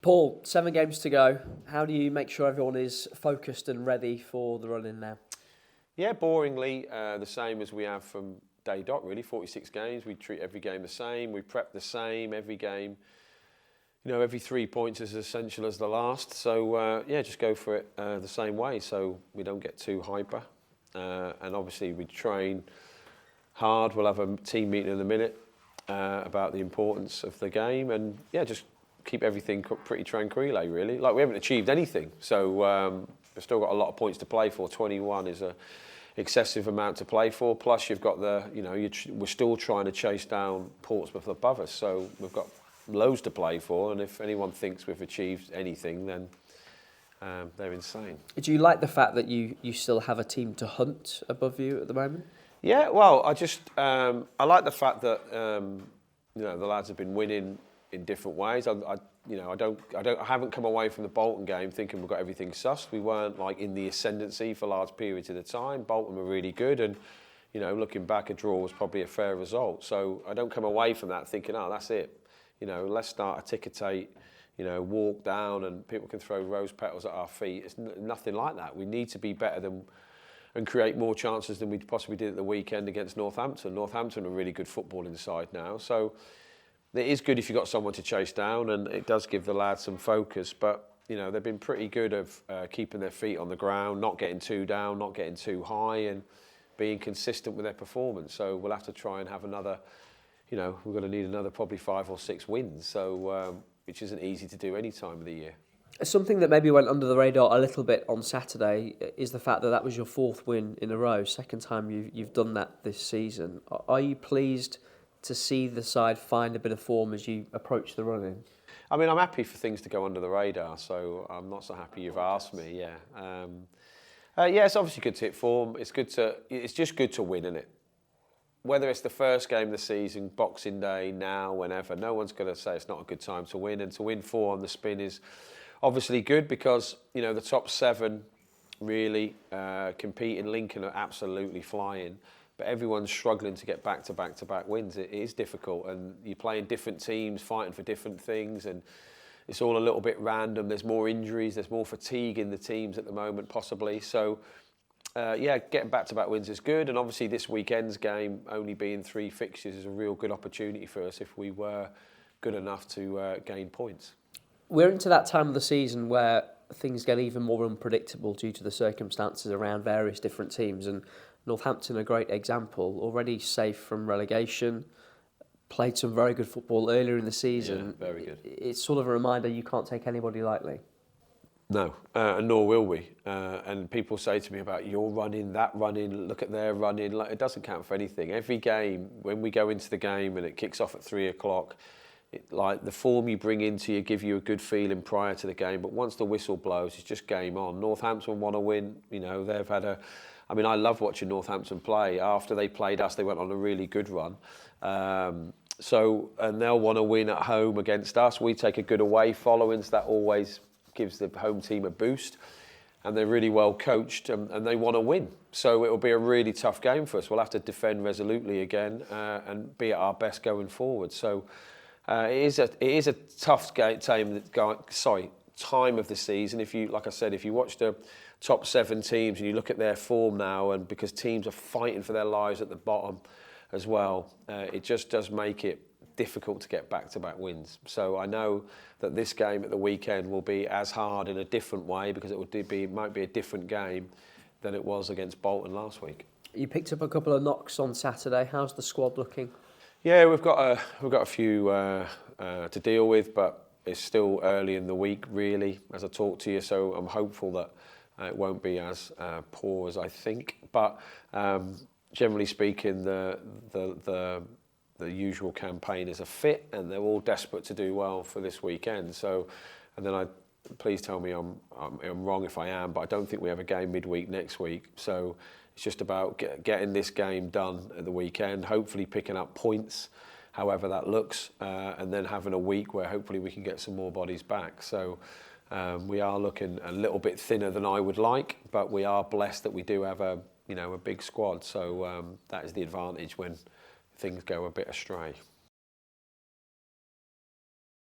Paul, 7 games to go. How do you make sure everyone is focused and ready for the run-in now? Yeah, boringly, the same as we have from day dot, really. 46 games, we treat every game the same, we prep the same, every game. You know, every 3 points is as essential as the last. So, yeah, just go for it the same way so we don't get too hyper. And obviously we train hard. We'll have a team meeting in a minute about the importance of the game. And, yeah, just keep everything pretty tranquille, really. Like, we haven't achieved anything. So we've still got a lot of points to play for. 21 is a excessive amount to play for. Plus, you've got the, you know, we're still trying to chase down Portsmouth above us. So we've got loads to play for. And if anyone thinks we've achieved anything, then they're insane. Do you like the fact that you still have a team to hunt above you at the moment? Yeah, well, I like the fact that you know, the lads have been winning in different ways. I haven't come away from the Bolton game thinking we've got everything sussed. We weren't like in the ascendancy for large periods of the time. Bolton were really good, and you know, looking back, a draw was probably a fair result. So I don't come away from that thinking, oh, that's it. You know, let's start a ticker-tape, you know, walk down and people can throw rose petals at our feet. It's nothing like that. We need to be better than and create more chances than we possibly did at the weekend against Northampton. Northampton are a really good footballing side now. So it is good if you've got someone to chase down, and it does give the lads some focus. But, you know, they've been pretty good of keeping their feet on the ground, not getting too down, not getting too high, and being consistent with their performance. So we'll have to try and have another, you know, we're going to need another probably 5 or 6 wins. So which isn't easy to do any time of the year. Something that maybe went under the radar a little bit on Saturday is the fact that that was your 4th win in a row, second time you've done that this season. Are you pleased to see the side find a bit of form as you approach the run-in? I mean, I'm happy for things to go under the radar, so I'm not so happy you've asked me, yeah. Yeah, it's obviously good to hit form. It's just good to win, isn't it? Whether it's the first game of the season, Boxing Day, now, whenever, no one's going to say it's not a good time to win. And to win 4 on the spin is obviously good because, you know, the top 7 really compete in Lincoln are absolutely flying. But everyone's struggling to get back-to-back wins. It is difficult, and you're playing different teams, fighting for different things, and it's all a little bit random. There's more injuries, there's more fatigue in the teams at the moment, possibly. So, yeah, getting back-to-back wins is good, and obviously this weekend's game, only being 3 fixtures, is a real good opportunity for us if we were good enough to gain points. We're into that time of the season where things get even more unpredictable due to the circumstances around various different teams, and Northampton, a great example, already safe from relegation, played some very good football earlier in the season. Yeah, very good. It's sort of a reminder you can't take anybody lightly. No, and nor will we. And people say to me about your running, that running, look at their running. Like, it doesn't count for anything. Every game, when we go into the game and it kicks off at 3 o'clock, like the form you bring into you give you a good feeling prior to the game. But once the whistle blows, it's just game on. Northampton want to win. You know, they've had I mean, I love watching Northampton play. After they played us, they went on a really good run. And they'll want to win at home against us. We take a good away following, so that always gives the home team a boost. And they're really well coached, and they want to win. So it'll be a really tough game for us. We'll have to defend resolutely again and be at our best going forward. So it is a tough time of the season. If you, like I said, if you watch the top 7 teams and you look at their form now, and because teams are fighting for their lives at the bottom as well, it just does make it difficult to get back-to-back wins. So I know that this game at the weekend will be as hard in a different way because it might be a different game than it was against Bolton last week. You picked up a couple of knocks on Saturday. How's the squad looking? Yeah, we've got a few to deal with, but it's still early in the week, really, as I talk to you. So I'm hopeful that it won't be as poor as I think. But generally speaking, the usual campaigners are fit, and they're all desperate to do well for this weekend. So, and then please tell me I'm wrong if I am, but I don't think we have a game midweek next week. So it's just about getting this game done at the weekend, hopefully picking up points, however that looks, and then having a week where hopefully we can get some more bodies back. So we are looking a little bit thinner than I would like, but we are blessed that we do have a big squad. So that is the advantage when things go a bit astray.